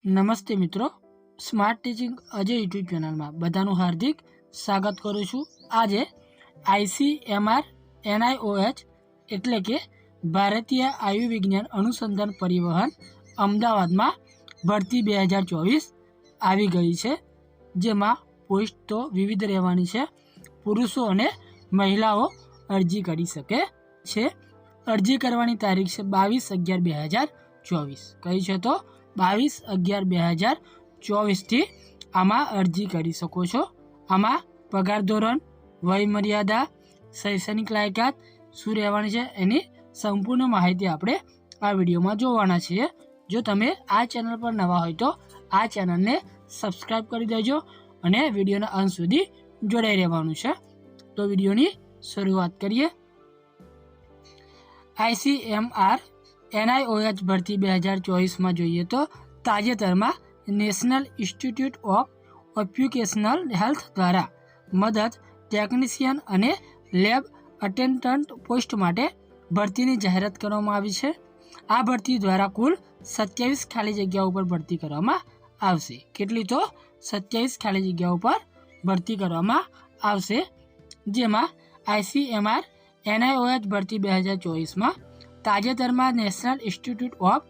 નમસ્તે મિત્રો, smart teaching Ajay YouTube ચેનલમાં બધાનું હાર્દિક સ્વાગત કરું છું। આજે ICMR NIOH એટલે કે ભારતીય આયુર્વિજ્ઞાન અનુસંધાન પરિવહન અમદાવાદમાં ભરતી 2024 આવી ગઈ છે, જેમાં પોસ્ટ તો વિવિધ રહેવાની છે। પુરુષો અને મહિલાઓ અરજી કરી શકે છે। અરજી કરવાની તારીખ છે 22/11/2024। કઈ છે તો 22/11/2024 થી આમાં અરજી કરી શકો છો। આમાં પગાર ધોરણ, વય મર્યાદા, શૈક્ષણિક લાયકાત શું રહેવાની છે એની સંપૂર્ણ માહિતી આપણે આ વિડીયોમાં જોવાના છીએ। જો તમે આ ચેનલ પર નવા હોય તો આ ચેનલને સબસ્ક્રાઈબ કરી દેજો અને વિડીયોના અંત સુધી જોડાઈ રહેવાનું છે। તો વિડીયોની શરૂઆત કરીએ। ICMR NIOH ભરતી 2024માં જોઈએ તો તાજેતરમાં national institute of occupational health દ્વારા મદદ ટેકનિશિયન અને લેબ અટેન્ડન્ટ પોસ્ટ માટે ભરતીની જાહેરાત કરવામાં આવી છે। આ ભરતી દ્વારા કુલ 27 ખાલી જગ્યાઓ પર ભરતી કરવામાં આવશે। કેટલી તો 27 ખાલી જગ્યાઓ પર ભરતી કરવામાં આવશે, જેમાં ICMR NIOH ભરતી 2024માં તાજેતરમાં national institute of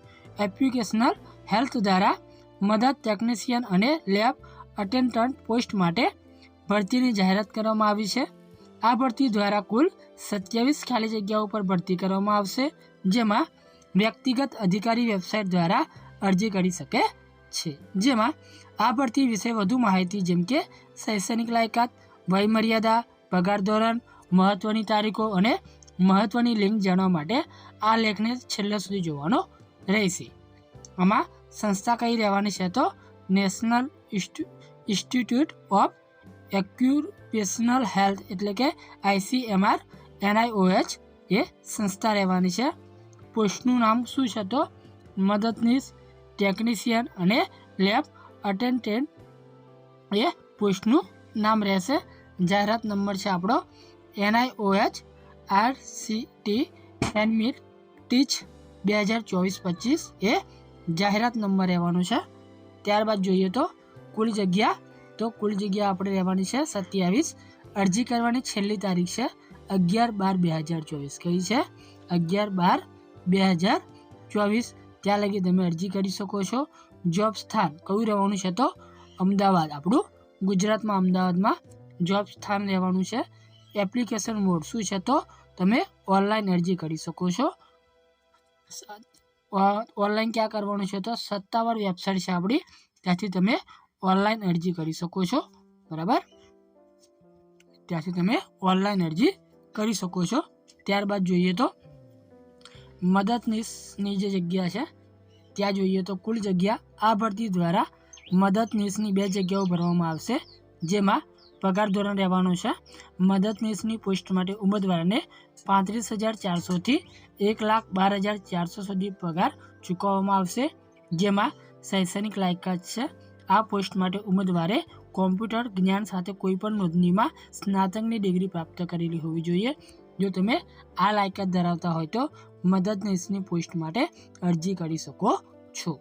occupational health દ્વારા મદદ ટેકનિશિયન અને લેબ અટેન્ડન્ટ પોસ્ટ માટે ભરતીની જાહેરાત કરવામાં આવી છે। આ ભરતી દ્વારા કુલ 27 ખાલી જગ્યાઓ પર ભરતી કરવામાં આવશે, જેમાં વ્યક્તિગત અધિકારી વેબસાઇટ દ્વારા અરજી કરી શકે છે। જેમાં આ ભરતી વિશે વધુ માહિતી જેમ કે શૈક્ષણિક લાયકાત, વય મર્યાદા, પગાર ધોરણ, મહત્વની તારીખો અને મહત્વની લિંક જાણવા માટે આ લેખને છેલ્લે સુધી જોવાનો રહેશે। આમાં સંસ્થા કઈ રહેવાની છે તો national institute of occupational health એટલે કે ICMR NIOH એ સંસ્થા રહેવાની છે। પોસ્ટનું નામ શું છે તો મદદનીશ, ટેકનિશિયન અને લેબ અટેન્ડન્ટ એ પોસ્ટનું નામ રહેશે। જાહેરાત નંબર છે આપણો NIOH RCT એડમિટ ટીચ 2024-25 એ જાહેરાત નંબર રહેવાનો છે। ત્યારબાદ જોઈએ તો કુલ જગ્યા આપણે રહેવાની છે 27। અરજી કરવાની છેલ્લી તારીખ છે 11/12/2024। કઈ છે 11/12/2024। ત્યાં લગી તમે અરજી કરી શકો છો। જોબ સ્થાન કયું રહેવાનું છે તો અમદાવાદ, આપણું ગુજરાતમાં અમદાવાદમાં જોબ સ્થાન રહેવાનું છે। એપ્લિકેશન મોડ શું છે તો તમે ઓનલાઈન અરજી કરી શકો છો। ઓનલાઈન ક્યાં કરવાનું છે તો સત્તાવાર વેબસાઇટ છે આપણી, ત્યાંથી તમે ઓનલાઈન અરજી કરી શકો છો, બરાબર, ત્યાંથી તમે ઓનલાઈન અરજી કરી શકો છો। ત્યારબાદ જોઈએ તો મદદનીશની જે જગ્યા છે ત્યાં જોઈએ તો કુલ જગ્યા આ ભરતી દ્વારા મદદનીશની 2 જગ્યાઓ ભરવામાં આવશે, જેમાં પગાર ધોરણ રહેવાનો છે મદદનીશની પોસ્ટ માટે ઉમેદવારને 35,400 થી 1,12,400 સુધી પગાર ચૂકવવામાં આવશે। જેમાં શૈક્ષણિક લાયકાત છે આ પોસ્ટ માટે ઉમેદવારે કોમ્પ્યુટર જ્ઞાન સાથે કોઈપણ નોંધણીમાં સ્નાતકની ડિગ્રી પ્રાપ્ત કરેલી હોવી જોઈએ। જો તમે આ લાયકાત ધરાવતા હોય તો મદદનીશની પોસ્ટ માટે અરજી કરી શકો છો।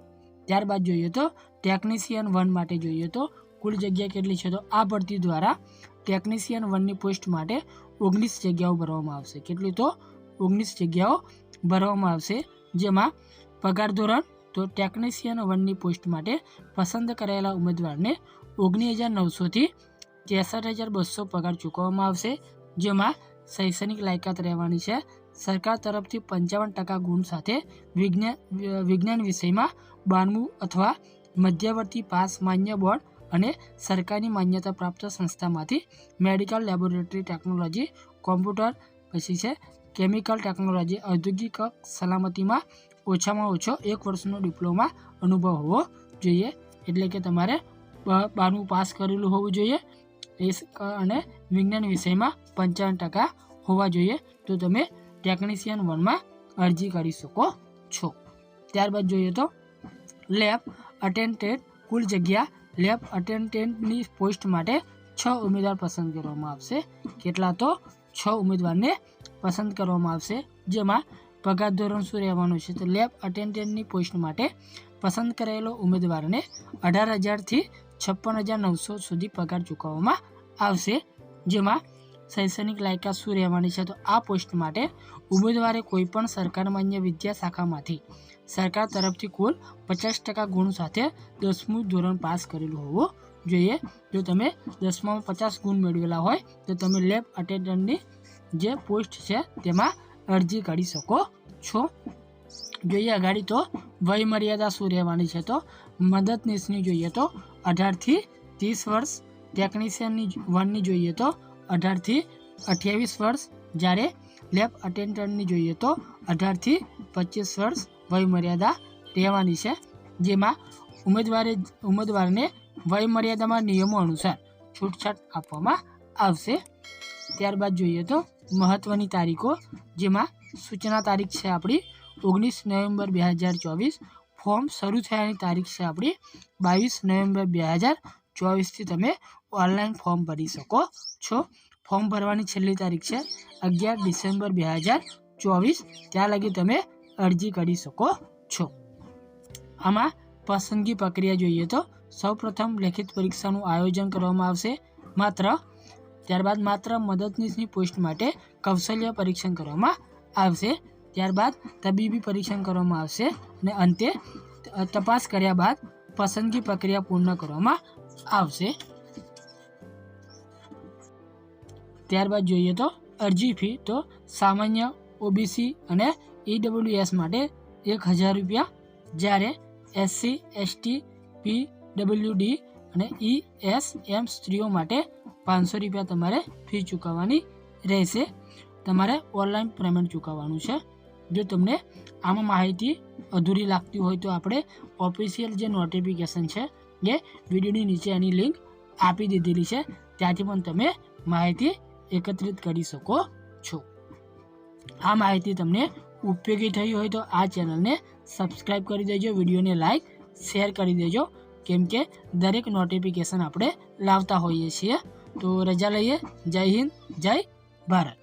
ત્યારબાદ જોઈએ તો ટેકનિશિયન 1 માટે જોઈએ તો કુલ જગ્યા કેટલી છે તો આ ભરતી દ્વારા ટેકનિશિયન 1ની પોસ્ટ માટે 19 જગ્યાઓ ભરવામાં આવશે। કેટલી તો 19 જગ્યાઓ ભરવામાં આવશે, જેમાં પગાર ધોરણ તો ટેકનિશિયન 1ની પોસ્ટ માટે પસંદ કરાયેલા ઉમેદવારને 19,900 થી 63,200 પગાર ચૂકવવામાં આવશે। જેમાં શૈક્ષણિક લાયકાત રહેવાની છે સરકાર તરફથી 55% ગુણ સાથે વિજ્ઞાન વિષયમાં 92 અથવા મધ્યવર્તી પાસ માન્ય બોર્ડ અને સરકારની માન્યતા પ્રાપ્ત સંસ્થામાંથી મેડિકલ લેબોરેટરી ટેકનોલોજી, કોમ્પ્યુટર, પછી છે કેમિકલ ટેકનોલોજી, ઔદ્યોગિક સલામતીમાં ઓછામાં ઓછો 1 વર્ષનો ડિપ્લોમા અનુભવ હોવો જોઈએ। એટલે કે તમારે 92 પાસ કરેલું હોવું જોઈએ અને વિજ્ઞાન વિષયમાં 55% હોવા જોઈએ, તો તમે ટેકનિશિયન 1માં અરજી કરી શકો છો। ત્યારબાદ જોઈએ તો લેબ અટેન્ડન્ટ કુલ જગ્યા લેબ અટેન્ડન્ટની પોસ્ટ માટે 6 ઉમેદવાર પસંદ કરવામાં આવશે। કેટલા તો 6 ઉમેદવારને પસંદ કરવામાં આવશે, જેમાં પગાર ધોરણ શું રહેવાનું છે તો લેબ અટેન્ડન્ટની પોસ્ટ માટે પસંદ કરેલો ઉમેદવારને 18,000થી 56,900 સુધી પગાર ચૂકવવામાં આવશે, જેમાં શૈક્ષણિક લાયકાત શું રહેવાની છે? તો આ પોસ્ટ માટે ઉમેદવારે કોઈપણ સરકાર માન્ય વિદ્યા શાખામાંથી સરકાર તરફથી કુલ 50% ગુણ સાથે 10મું ધોરણ પાસ કરેલું હોવું જોઈએ. જો તમે 10માં 50 ગુણ મેળવેલા હોય તો તમે લેબ અટેન્ડન્ટની જે પોસ્ટ છે તેમાં અરજી કરી શકો છો. જોઈએ આગળ તો વય મર્યાદા શું રહેવાની છે? તો મદદનીશની જોઈએ તો 18થી 30 વર્ષ, ટેકનિશિયનની 1ની જોઈએ તો 18થી 28 વર્ષ, જ્યારે લેબ અટેન્ડન્ટની જોઈએ તો 18થી 25 વર્ષ વય મર્યાદા રહેવાની છે, જેમાં ઉમેદવારને વય મર્યાદામાં નિયમો અનુસાર છૂટછાટ આપવામાં આવશે. ત્યારબાદ જોઈએ તો મહત્ત્વની તારીખો, જેમાં સૂચના તારીખ છે આપણી 19 નવેમ્બર 2024. ફોર્મ શરૂ થયાની તારીખ છે આપણી 22 નવેમ્બર 2024થી તમે ઓનલાઈન ફોર્મ ભરી શકો છો. ફોર્મ ભરવાની છેલ્લી તારીખ છે 11 ડિસેમ્બર 2024. ત્યાં લગી તમે અરજી કરી શકો છો. આમાં પસંદગી પ્રક્રિયા જોઈએ તો સૌપ્રથમ લેખિત પરીક્ષાનું આયોજન કરવામાં આવશે. ત્યારબાદ માત્ર મદદનીશની પોસ્ટ માટે કૌશલ્ય પરીક્ષણ કરવામાં આવશે. ત્યારબાદ તબીબી પરીક્ષણ કરવામાં આવશે અને અંતે તપાસ કર્યા બાદ પસંદગી પ્રક્રિયા પૂર્ણ કરવામાં આવશે. ત્યારબાદ જોઈએ તો અરજી ફી, તો સામાન્ય ઓબીસી અને EWS માટે 1,000 રૂપિયા, જ્યારે SC ST PWD અને ESM સ્ત્રીઓ માટે 500 રૂપિયા તમારે ફી ચૂકવવાની રહેશે. તમારે ઓનલાઈન પેમેન્ટ ચૂકવવાનું છે. જો તમને આમાં માહિતી અધૂરી લાગતી હોય તો આપણે ઓફિશિયલ જે નોટિફિકેશન છે એ વિડીયોની નીચે એની લિંક આપી દીધેલી છે, ત્યાંથી પણ તમે માહિતી એકત્રિત કરી શકો છો. આ માહિતી તમને ઉપયોગી થઈ હોય તો આ ચેનલને સબસ્ક્રાઈબ કરી દેજો, વિડીયોને લાઈક શેર કરી દેજો, કેમ કે દરેક નોટિફિકેશન આપણે લાવતા હોઈએ છીએ. તો રજા લઈએ. જય હિન્દ, જય ભારત.